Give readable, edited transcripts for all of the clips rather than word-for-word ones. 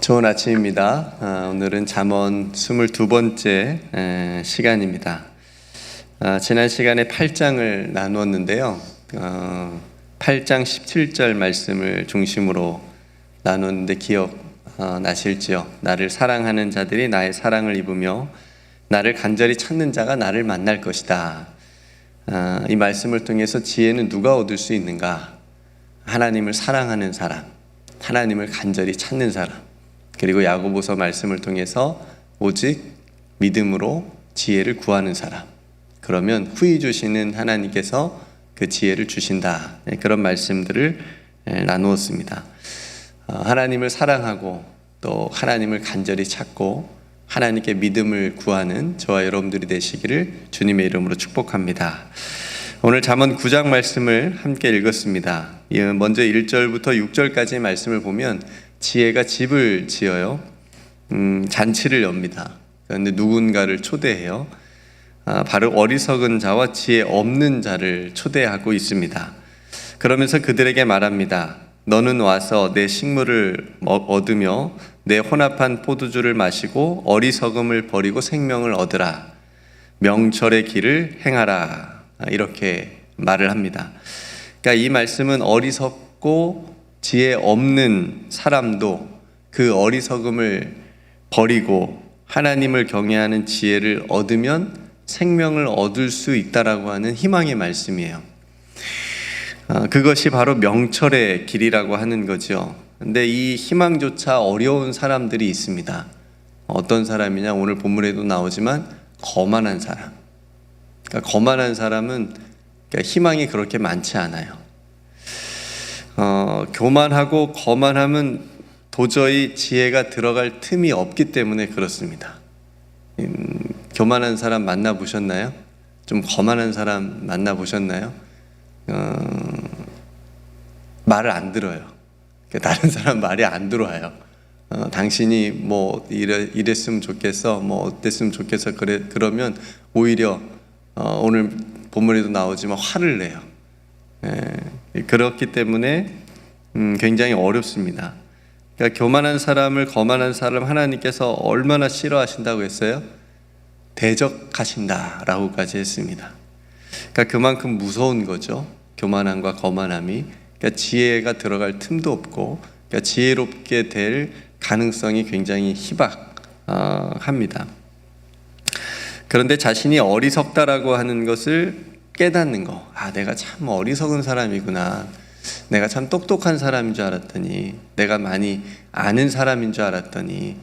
좋은 아침입니다. 오늘은 잠언 22번째 시간입니다. 지난 시간에 8장을 나누었는데요. 8장 17절 말씀을 중심으로 나누었는데 기억나실지요? 나를 사랑하는 자들이 나의 사랑을 입으며 나를 간절히 찾는 자가 나를 만날 것이다. 이 말씀을 통해서 지혜는 누가 얻을 수 있는가? 하나님을 사랑하는 사람, 하나님을 간절히 찾는 사람, 그리고 야고보서 말씀을 통해서 오직 믿음으로 지혜를 구하는 사람, 그러면 후히 주시는 하나님께서 그 지혜를 주신다. 그런 말씀들을 나누었습니다. 하나님을 사랑하고 또 하나님을 간절히 찾고 하나님께 믿음을 구하는 저와 여러분들이 되시기를 주님의 이름으로 축복합니다. 오늘 잠언 9장 말씀을 함께 읽었습니다. 먼저 1절부터 6절까지의 말씀을 보면 지혜가 집을 지어요. 잔치를 엽니다. 그런데 누군가를 초대해요. 바로 어리석은 자와 지혜 없는 자를 초대하고 있습니다. 그러면서 그들에게 말합니다. 너는 와서 내 식물을 얻으며 내 혼합한 포도주를 마시고 어리석음을 버리고 생명을 얻으라. 명철의 길을 행하라. 이렇게 말을 합니다. 그러니까 이 말씀은 어리석고 지혜 없는 사람도 그 어리석음을 버리고 하나님을 경외하는 지혜를 얻으면 생명을 얻을 수 있다라고 하는 희망의 말씀이에요. 그것이 바로 명철의 길이라고 하는 거죠. 근데 이 희망조차 어려운 사람들이 있습니다. 어떤 사람이냐? 오늘 본문에도 나오지만 거만한 사람. 그러니까 거만한 사람은 희망이 그렇게 많지 않아요. 교만하고 거만함은 도저히 지혜가 들어갈 틈이 없기 때문에 그렇습니다. 교만한 사람 만나보셨나요? 좀 거만한 사람 만나보셨나요? 말을 안 들어요. 다른 사람 말이 안 들어와요. 당신이 뭐 이랬으면 좋겠어, 뭐 어땠으면 좋겠어, 그러면 오히려 오늘 본문에도 나오지만 화를 내요. 그렇기 때문에 굉장히 어렵습니다. 그러니까 교만한 사람을, 거만한 사람 하나님께서 얼마나 싫어하신다고 했어요? 대적하신다라고까지 했습니다. 그러니까 그만큼 무서운 거죠. 교만함과 거만함이. 그러니까 지혜가 들어갈 틈도 없고, 그러니까 지혜롭게 될 가능성이 굉장히 희박합니다. 그런데 자신이 어리석다라고 하는 것을 깨닫는 거. 내가 참 어리석은 사람이구나. 내가 참 똑똑한 사람인 줄 알았더니, 내가 많이 아는 사람인 줄 알았더니,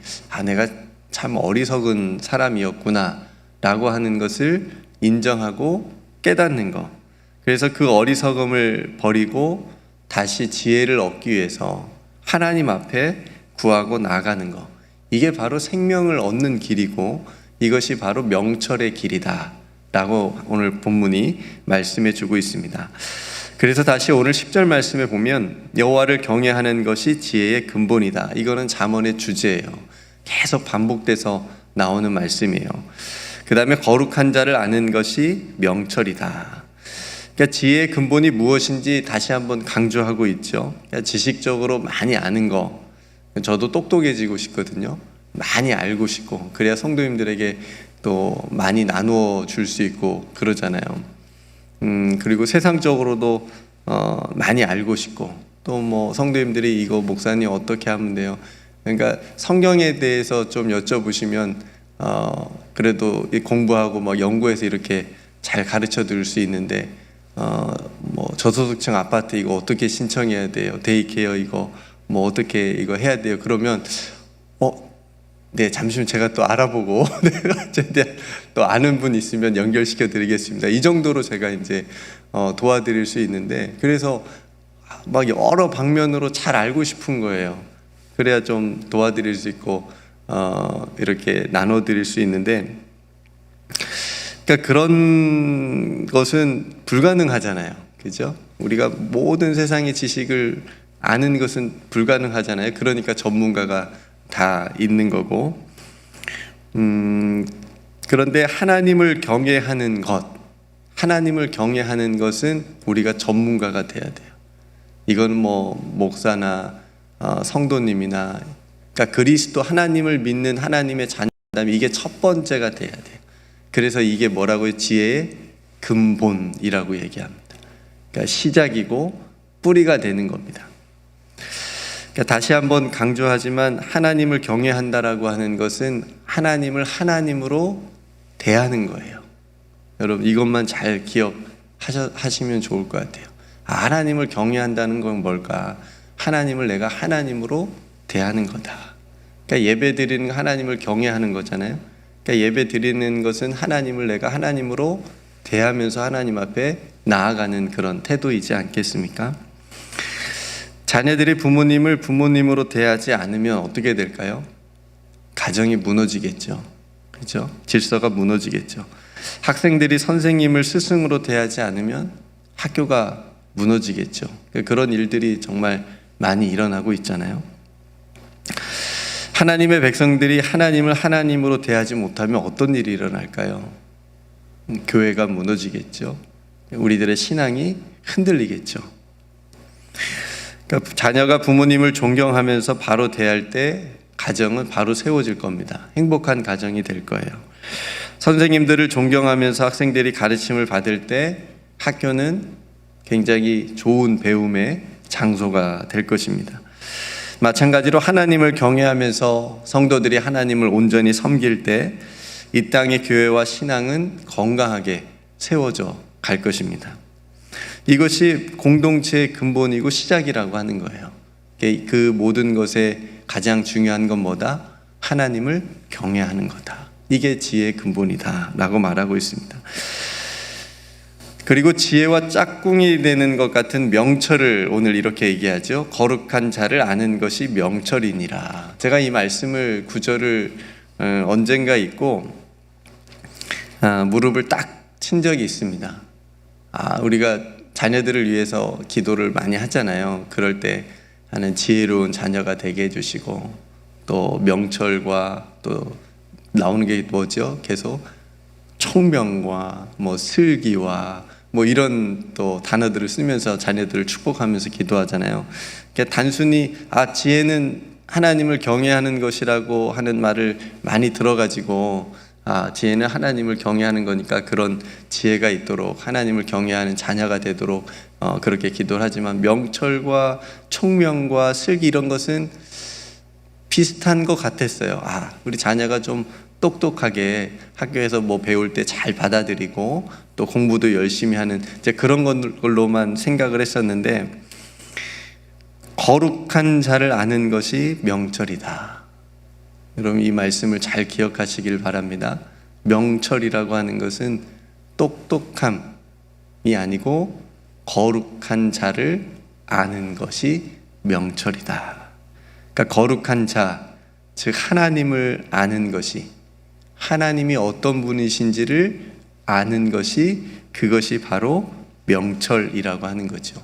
내가 참 어리석은 사람이었구나 라고 하는 것을 인정하고 깨닫는 거. 그래서 그 어리석음을 버리고 다시 지혜를 얻기 위해서 하나님 앞에 구하고 나가는 거. 이게 바로 생명을 얻는 길이고, 이것이 바로 명철의 길이다 라고 오늘 본문이 말씀해 주고 있습니다. 그래서 다시 오늘 10절 말씀에 보면 여호와를 경외하는 것이 지혜의 근본이다. 이거는 잠언의 주제예요. 계속 반복돼서 나오는 말씀이에요. 그 다음에 거룩한 자를 아는 것이 명철이다. 그러니까 지혜의 근본이 무엇인지 다시 한번 강조하고 있죠. 그러니까 지식적으로 많이 아는 거. 저도 똑똑해지고 싶거든요. 많이 알고 싶고, 그래야 성도님들에게 또 많이 나누어 줄 수 있고 그러잖아요. 그리고 세상적으로도 많이 알고 싶고, 또 뭐 성도님들이 이거 목사님 어떻게 하면 돼요? 그러니까 성경에 대해서 좀 여쭤보시면 그래도 공부하고 뭐 연구해서 이렇게 잘 가르쳐 드릴 수 있는데, 뭐 저소득층 아파트 이거 어떻게 신청해야 돼요? 데이케어 이거 뭐 어떻게 이거 해야 돼요? 그러면 네, 잠시만 제가 또 알아보고 내가 또 아는 분 있으면 연결시켜 드리겠습니다. 이 정도로 제가 이제 도와드릴 수 있는데, 그래서 막 여러 방면으로 잘 알고 싶은 거예요. 그래야 좀 도와드릴 수 있고 이렇게 나눠 드릴 수 있는데, 그러니까 그런 것은 불가능하잖아요. 그죠? 우리가 모든 세상의 지식을 아는 것은 불가능하잖아요. 그러니까 전문가가 다 있는 거고, 그런데 하나님을 경외하는 것은 우리가 전문가가 돼야 돼요. 이건 뭐 목사나 성도님이나 그러니까 그리스도 하나님을 믿는 하나님의 자녀라면 이게 첫 번째가 돼야 돼요. 그래서 이게 뭐라고요? 지혜의 근본이라고 얘기합니다. 그러니까 시작이고 뿌리가 되는 겁니다. 그러니까 다시 한번 강조하지만 하나님을 경외한다라고 하는 것은 하나님을 하나님으로 대하는 거예요. 여러분 이것만 잘 기억하시면 좋을 것 같아요. 하나님을 경외한다는 건 뭘까? 하나님을 내가 하나님으로 대하는 거다. 그러니까 예배 드리는 거 하나님을 경외하는 거잖아요. 그러니까 예배 드리는 것은 하나님을 내가 하나님으로 대하면서 하나님 앞에 나아가는 그런 태도이지 않겠습니까? 자녀들이 부모님을 부모님으로 대하지 않으면 어떻게 될까요? 가정이 무너지겠죠. 그렇죠? 질서가 무너지겠죠. 학생들이 선생님을 스승으로 대하지 않으면 학교가 무너지겠죠. 그런 일들이 정말 많이 일어나고 있잖아요. 하나님의 백성들이 하나님을 하나님으로 대하지 못하면 어떤 일이 일어날까요? 교회가 무너지겠죠. 우리들의 신앙이 흔들리겠죠. 그러니까 자녀가 부모님을 존경하면서 바로 대할 때 가정은 바로 세워질 겁니다. 행복한 가정이 될 거예요. 선생님들을 존경하면서 학생들이 가르침을 받을 때 학교는 굉장히 좋은 배움의 장소가 될 것입니다. 마찬가지로 하나님을 경외하면서 성도들이 하나님을 온전히 섬길 때 이 땅의 교회와 신앙은 건강하게 세워져 갈 것입니다. 이것이 공동체의 근본이고 시작이라고 하는 거예요. 그 모든 것에 가장 중요한 건 뭐다? 하나님을 경외하는 거다. 이게 지혜의 근본이다 라고 말하고 있습니다. 그리고 지혜와 짝꿍이 되는 것 같은 명철을 오늘 이렇게 얘기하죠. 거룩한 자를 아는 것이 명철이니라. 제가 이 말씀을 구절을 언젠가 읽고 무릎을 딱 친 적이 있습니다. 우리가 자녀들을 위해서 기도를 많이 하잖아요. 그럴 때 하는 지혜로운 자녀가 되게 해주시고 또 명철과 또 나오는 게 뭐죠? 계속 총명과 뭐 슬기와 뭐 이런 또 단어들을 쓰면서 자녀들을 축복하면서 기도하잖아요. 그러니까 단순히 지혜는 하나님을 경외하는 것이라고 하는 말을 많이 들어가지고 지혜는 하나님을 경외하는 거니까 그런 지혜가 있도록 하나님을 경외하는 자녀가 되도록 그렇게 기도를 하지만 명철과 총명과 슬기 이런 것은 비슷한 것 같았어요. 우리 자녀가 좀 똑똑하게 학교에서 뭐 배울 때 잘 받아들이고 또 공부도 열심히 하는 이제 그런 걸로만 생각을 했었는데 거룩한 자를 아는 것이 명철이다. 여러분 이 말씀을 잘 기억하시길 바랍니다. 명철이라고 하는 것은 똑똑함이 아니고 거룩한 자를 아는 것이 명철이다. 그러니까 거룩한 자, 즉 하나님을 아는 것이 하나님이 어떤 분이신지를 아는 것이 그것이 바로 명철이라고 하는 거죠.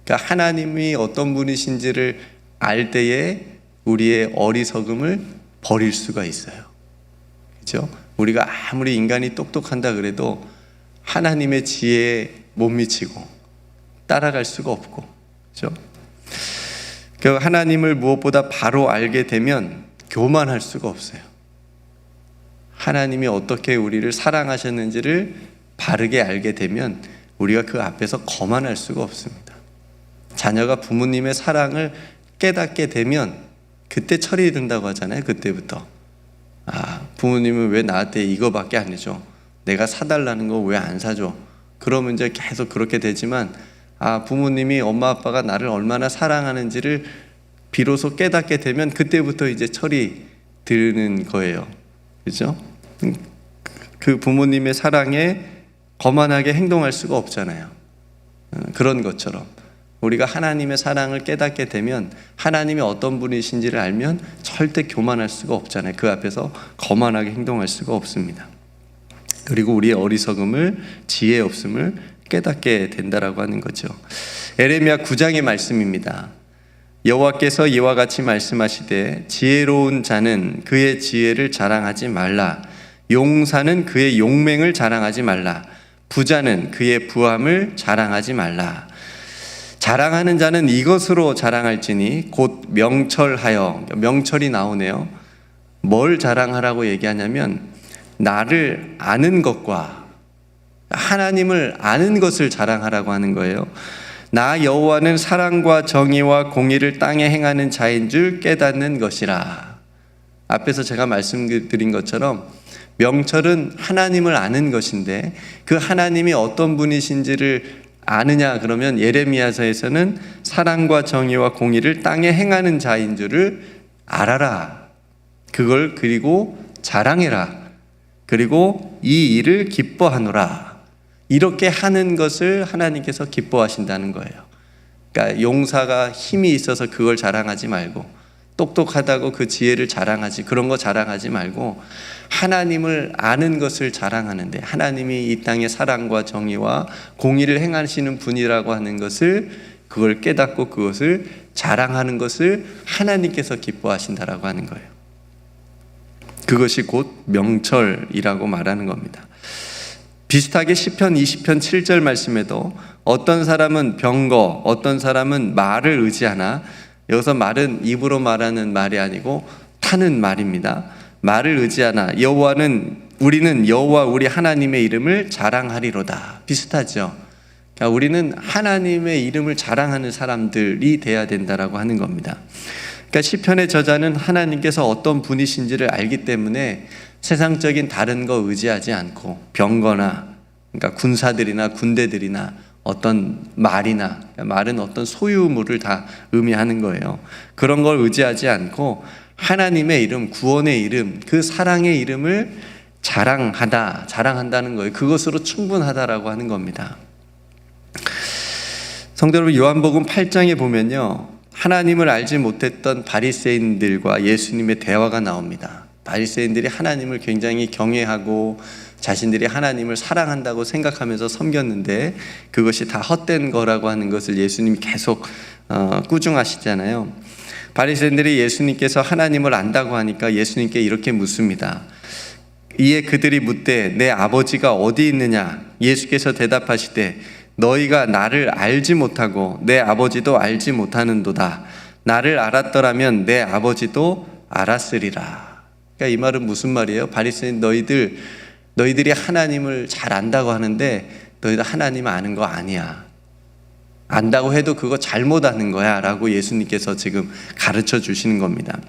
그러니까 하나님이 어떤 분이신지를 알 때에 우리의 어리석음을 버릴 수가 있어요. 그렇죠? 우리가 아무리 인간이 똑똑한다 그래도 하나님의 지혜에 못 미치고 따라갈 수가 없고, 그렇죠? 그 하나님을 무엇보다 바로 알게 되면 교만할 수가 없어요. 하나님이 어떻게 우리를 사랑하셨는지를 바르게 알게 되면 우리가 그 앞에서 거만할 수가 없습니다. 자녀가 부모님의 사랑을 깨닫게 되면 그때 철이 든다고 하잖아요. 그때부터 부모님은 왜 나한테 이거밖에 안 해줘? 내가 사달라는 거 왜 안 사줘? 그러면 이제 계속 그렇게 되지만 부모님이 엄마 아빠가 나를 얼마나 사랑하는지를 비로소 깨닫게 되면 그때부터 이제 철이 드는 거예요. 그렇죠? 그 부모님의 사랑에 거만하게 행동할 수가 없잖아요. 그런 것처럼 우리가 하나님의 사랑을 깨닫게 되면 하나님이 어떤 분이신지를 알면 절대 교만할 수가 없잖아요. 그 앞에서 거만하게 행동할 수가 없습니다. 그리고 우리의 어리석음을, 지혜 없음을 깨닫게 된다라고 하는 거죠. 에레미야 9장의 말씀입니다. 여호와께서 이와 같이 말씀하시되 지혜로운 자는 그의 지혜를 자랑하지 말라. 용사는 그의 용맹을 자랑하지 말라. 부자는 그의 부함을 자랑하지 말라. 자랑하는 자는 이것으로 자랑할지니 곧 명철하여, 명철이 나오네요. 뭘 자랑하라고 얘기하냐면 나를 아는 것과 하나님을 아는 것을 자랑하라고 하는 거예요. 나 여호와는 사랑과 정의와 공의를 땅에 행하는 자인 줄 깨닫는 것이라. 앞에서 제가 말씀드린 것처럼 명철은 하나님을 아는 것인데 그 하나님이 어떤 분이신지를 아느냐 그러면 예레미야서에서는 사랑과 정의와 공의를 땅에 행하는 자인 줄을 알아라. 그걸 그리고 자랑해라. 그리고 이 일을 기뻐하노라. 이렇게 하는 것을 하나님께서 기뻐하신다는 거예요. 그러니까 용사가 힘이 있어서 그걸 자랑하지 말고 똑똑하다고 그 지혜를 자랑하지, 그런 거 자랑하지 말고 하나님을 아는 것을 자랑하는데, 하나님이 이 땅에 사랑과 정의와 공의를 행하시는 분이라고 하는 것을, 그걸 깨닫고 그것을 자랑하는 것을 하나님께서 기뻐하신다라고 하는 거예요. 그것이 곧 명철이라고 말하는 겁니다. 비슷하게 시편 20편 7절 말씀에도 어떤 사람은 병거, 어떤 사람은 말을 의지하나, 여기서 말은 입으로 말하는 말이 아니고 타는 말입니다. 말을 의지하나 우리는 여호와 우리 하나님의 이름을 자랑하리로다. 비슷하죠. 그러니까 우리는 하나님의 이름을 자랑하는 사람들이 돼야 된다라고 하는 겁니다. 그러니까 시편의 저자는 하나님께서 어떤 분이신지를 알기 때문에 세상적인 다른 거 의지하지 않고 병거나, 그러니까 군사들이나 군대들이나 어떤 말이나, 말은 어떤 소유물을 다 의미하는 거예요. 그런 걸 의지하지 않고 하나님의 이름, 구원의 이름, 그 사랑의 이름을 자랑한다는 거예요. 그것으로 충분하다라고 하는 겁니다. 성도 여러분, 요한복음 8장에 보면요, 하나님을 알지 못했던 바리새인들과 예수님의 대화가 나옵니다. 바리새인들이 하나님을 굉장히 경외하고 자신들이 하나님을 사랑한다고 생각하면서 섬겼는데 그것이 다 헛된 거라고 하는 것을 예수님이 계속 꾸중하시잖아요. 바리새인들이 예수님께서 하나님을 안다고 하니까 예수님께 이렇게 묻습니다. 이에 그들이 묻되 내 아버지가 어디 있느냐? 예수께서 대답하시되 너희가 나를 알지 못하고 내 아버지도 알지 못하는도다. 나를 알았더라면 내 아버지도 알았으리라. 그러니까 이 말은 무슨 말이에요? 바리새인 너희들이 하나님을 잘 안다고 하는데 너희들 하나님 아는 거 아니야. 안다고 해도 그거 잘못 아는 거야 라고 예수님께서 지금 가르쳐 주시는 겁니다.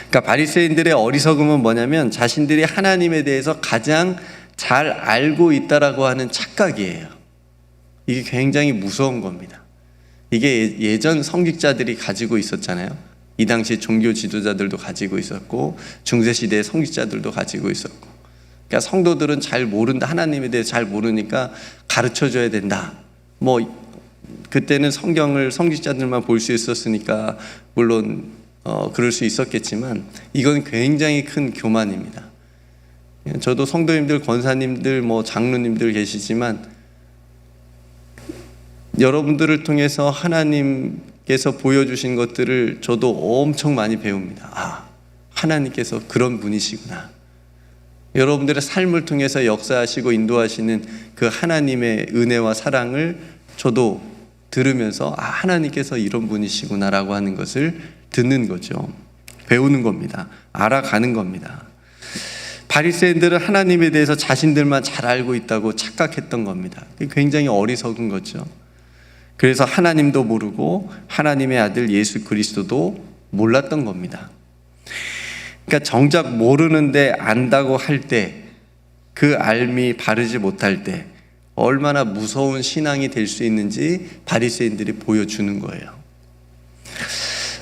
그러니까 바리새인들의 어리석음은 뭐냐면 자신들이 하나님에 대해서 가장 잘 알고 있다라고 하는 착각이에요. 이게 굉장히 무서운 겁니다. 이게 예전 성직자들이 가지고 있었잖아요. 이 당시 종교 지도자들도 가지고 있었고 중세시대의 성직자들도 가지고 있었고, 그러니까 성도들은 잘 모른다, 하나님에 대해서 잘 모르니까 가르쳐줘야 된다. 그때는 성경을 성직자들만 볼 수 있었으니까 물론 그럴 수 있었겠지만 이건 굉장히 큰 교만입니다. 저도 성도님들, 권사님들, 장로님들 계시지만 여러분들을 통해서 하나님께서 보여주신 것들을 저도 엄청 많이 배웁니다. 하나님께서 그런 분이시구나. 여러분들의 삶을 통해서 역사하시고 인도하시는 그 하나님의 은혜와 사랑을 저도 들으면서 하나님께서 이런 분이시구나라고 하는 것을 듣는 거죠. 배우는 겁니다. 알아가는 겁니다. 바리새인들은 하나님에 대해서 자신들만 잘 알고 있다고 착각했던 겁니다. 굉장히 어리석은 거죠. 그래서 하나님도 모르고 하나님의 아들 예수 그리스도도 몰랐던 겁니다. 그러니까 정작 모르는데 안다고 할 때, 그 알미 바르지 못할 때 얼마나 무서운 신앙이 될 수 있는지 바리새인들이 보여주는 거예요.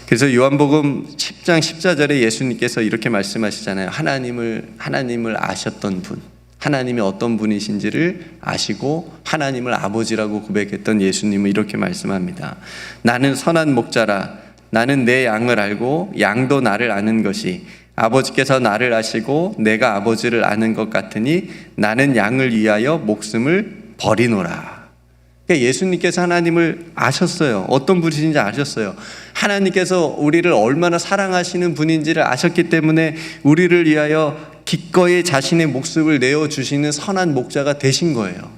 그래서 요한복음 10장 14절에 예수님께서 이렇게 말씀하시잖아요. 하나님을 아셨던 분, 하나님이 어떤 분이신지를 아시고 하나님을 아버지라고 고백했던 예수님은 이렇게 말씀합니다. 나는 선한 목자라. 나는 내 양을 알고 양도 나를 아는 것이, 아버지께서 나를 아시고 내가 아버지를 아는 것 같으니 나는 양을 위하여 목숨을 버리노라. 그러니까 예수님께서 하나님을 아셨어요. 어떤 분이신지 아셨어요. 하나님께서 우리를 얼마나 사랑하시는 분인지를 아셨기 때문에 우리를 위하여 기꺼이 자신의 목숨을 내어주시는 선한 목자가 되신 거예요.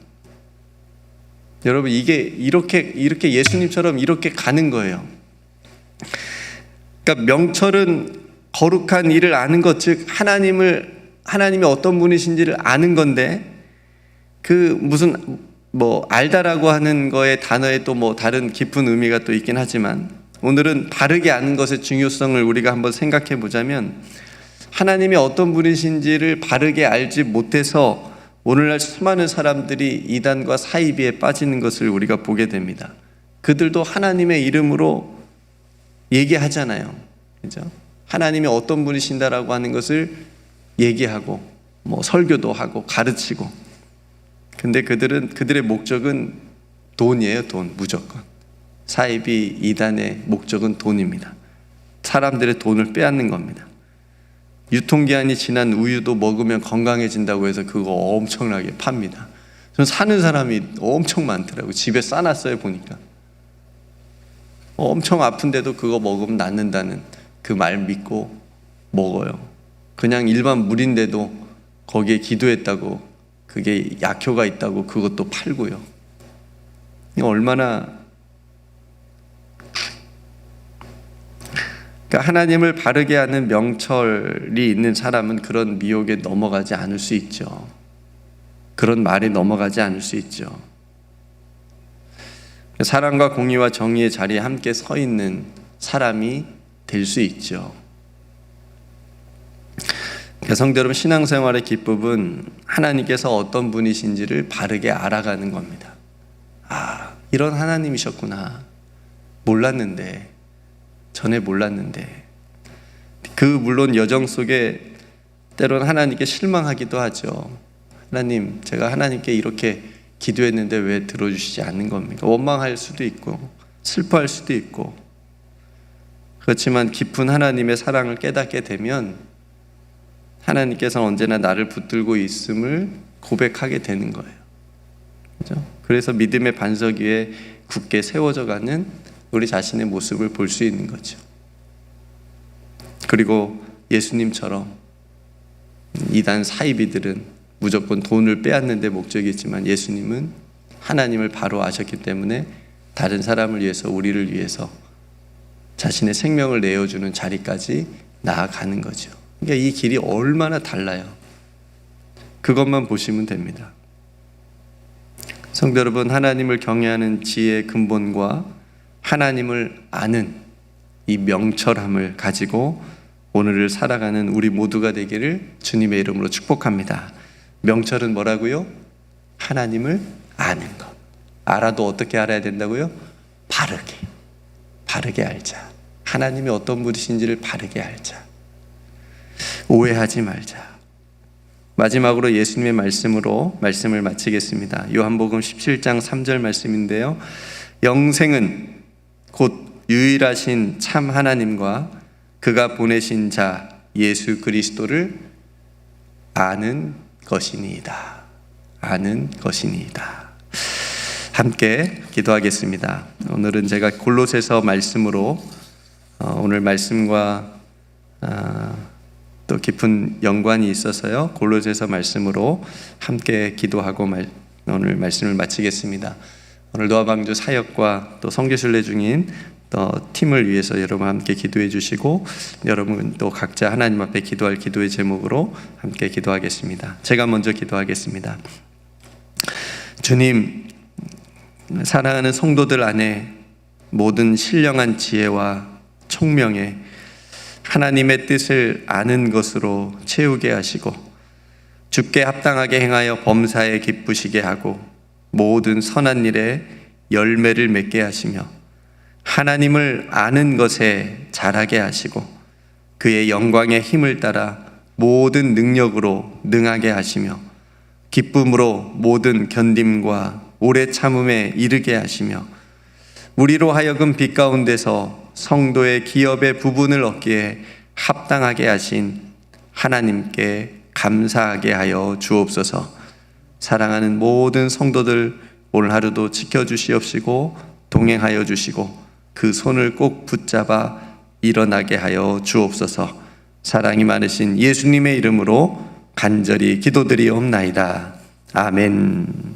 여러분, 이게 이렇게 예수님처럼 이렇게 가는 거예요. 그러니까 명철은 거룩한 일을 아는 것, 즉 하나님이 어떤 분이신지를 아는 건데, 그 무슨 알다라고 하는 거의 단어에 또 다른 깊은 의미가 또 있긴 하지만, 오늘은 바르게 아는 것의 중요성을 우리가 한번 생각해 보자면, 하나님이 어떤 분이신지를 바르게 알지 못해서 오늘날 수많은 사람들이 이단과 사이비에 빠지는 것을 우리가 보게 됩니다. 그들도 하나님의 이름으로 얘기하잖아요. 그죠? 하나님이 어떤 분이신다라고 하는 것을 얘기하고 설교도 하고 가르치고. 근데 그들의 목적은 돈이에요. 돈, 무조건. 사이비 이단의 목적은 돈입니다. 사람들의 돈을 빼앗는 겁니다. 유통기한이 지난 우유도 먹으면 건강해진다고 해서 그거 엄청나게 팝니다. 전 사는 사람이 엄청 많더라고요. 집에 싸놨어요, 보니까. 엄청 아픈데도 그거 먹으면 낫는다는 그 말 믿고 먹어요. 그냥 일반 물인데도 거기에 기도했다고, 그게 약효가 있다고 그것도 팔고요. 얼마나, 그러니까 하나님을 바르게 아는 명철이 있는 사람은 그런 미혹에 넘어가지 않을 수 있죠. 그런 말에 넘어가지 않을 수 있죠. 사랑과 공의와 정의의 자리에 함께 서 있는 사람이 될 수 있죠. 성도 여러분, 신앙생활의 기쁨은 하나님께서 어떤 분이신지를 바르게 알아가는 겁니다. 아, 이런 하나님이셨구나. 몰랐는데, 전에 몰랐는데. 물론 여정 속에 때로는 하나님께 실망하기도 하죠. 하나님, 제가 하나님께 이렇게 기도했는데 왜 들어주시지 않는 겁니까? 원망할 수도 있고 슬퍼할 수도 있고. 그렇지만 깊은 하나님의 사랑을 깨닫게 되면 하나님께서 언제나 나를 붙들고 있음을 고백하게 되는 거예요. 그렇죠? 그래서 믿음의 반석 위에 굳게 세워져가는 우리 자신의 모습을 볼 수 있는 거죠. 그리고 예수님처럼 이단 사이비들은 무조건 돈을 빼앗는 데 목적이 있지만, 예수님은 하나님을 바로 아셨기 때문에 다른 사람을 위해서, 우리를 위해서 자신의 생명을 내어주는 자리까지 나아가는 거죠. 그러니까 이 길이 얼마나 달라요. 그것만 보시면 됩니다. 성도 여러분, 하나님을 경외하는 지혜의 근본과 하나님을 아는 이 명철함을 가지고 오늘을 살아가는 우리 모두가 되기를 주님의 이름으로 축복합니다. 명철은 뭐라고요? 하나님을 아는 것. 알아도 어떻게 알아야 된다고요? 바르게 알자. 하나님이 어떤 분이신지를 바르게 알자. 오해하지 말자. 마지막으로 예수님의 말씀을 마치겠습니다. 요한복음 17장 3절 말씀인데요, 영생은 곧 유일하신 참 하나님과 그가 보내신 자 예수 그리스도를 아는 것이니이다. 아는 것이니이다. 함께 기도하겠습니다. 오늘은 제가 골로새서 말씀으로 오늘 말씀과 또 깊은 연관이 있어서요, 골로새서 말씀으로 함께 기도하고 오늘 말씀을 마치겠습니다. 오늘 노아방주 사역과 또 성교순례 중인 또 팀을 위해서 여러분 함께 기도해 주시고, 여러분 또 각자 하나님 앞에 기도할 기도의 제목으로 함께 기도하겠습니다. 제가 먼저 기도하겠습니다. 주님, 사랑하는 성도들 안에 모든 신령한 지혜와 총명에 하나님의 뜻을 아는 것으로 채우게 하시고, 주께 합당하게 행하여 범사에 기쁘시게 하고 모든 선한 일에 열매를 맺게 하시며 하나님을 아는 것에 자라게 하시고 그의 영광의 힘을 따라 모든 능력으로 능하게 하시며 기쁨으로 모든 견딤과 오래 참음에 이르게 하시며 우리로 하여금 빛 가운데서 성도의 기업의 부분을 얻기에 합당하게 하신 하나님께 감사하게 하여 주옵소서. 사랑하는 모든 성도들 오늘 하루도 지켜주시옵시고 동행하여 주시고 그 손을 꼭 붙잡아 일어나게 하여 주옵소서. 사랑이 많으신 예수님의 이름으로 간절히 기도드리옵나이다. 아멘.